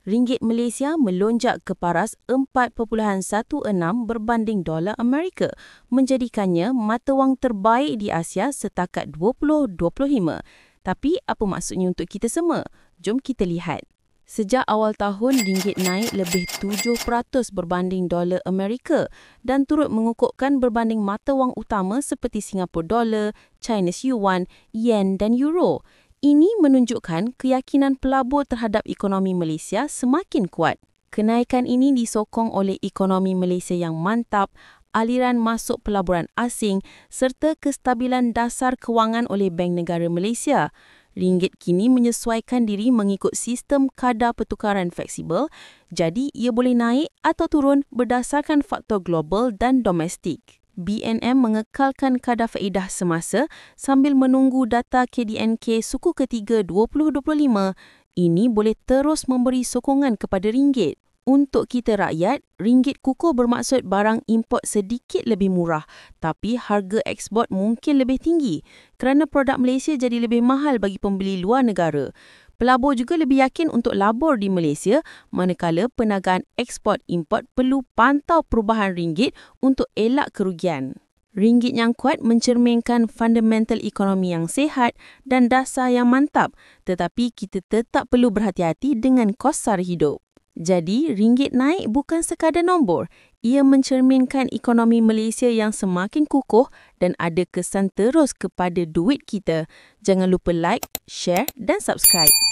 Ringgit Malaysia melonjak ke paras 4.16 berbanding dolar Amerika, menjadikannya mata wang terbaik di Asia setakat 2025. Tapi apa maksudnya untuk kita semua? Jom kita lihat. Sejak awal tahun, ringgit naik lebih 7% berbanding dolar Amerika dan turut mengukuhkan berbanding mata wang utama seperti Singapore Dollar, Chinese Yuan, Yen dan Euro. Ini menunjukkan keyakinan pelabur terhadap ekonomi Malaysia semakin kuat. Kenaikan ini disokong oleh ekonomi Malaysia yang mantap, aliran masuk pelaburan asing serta kestabilan dasar kewangan oleh Bank Negara Malaysia. Ringgit kini menyesuaikan diri mengikut sistem kadar pertukaran fleksibel, jadi ia boleh naik atau turun berdasarkan faktor global dan domestik. BNM mengekalkan kadar faedah semasa sambil menunggu data KDNK suku ketiga 2025. Ini boleh terus memberi sokongan kepada ringgit. Untuk kita rakyat, ringgit kukuh bermaksud barang import sedikit lebih murah, tapi harga ekspor mungkin lebih tinggi kerana produk Malaysia jadi lebih mahal bagi pembeli luar negara. Pelabur juga lebih yakin untuk labur di Malaysia, manakala perniagaan ekspor-import perlu pantau perubahan ringgit untuk elak kerugian. Ringgit yang kuat mencerminkan fundamental ekonomi yang sihat dan dasar yang mantap, tetapi kita tetap perlu berhati-hati dengan kos sara hidup. Jadi, ringgit naik bukan sekadar nombor. Ia mencerminkan ekonomi Malaysia yang semakin kukuh dan ada kesan terus kepada duit kita. Jangan lupa like, share dan subscribe.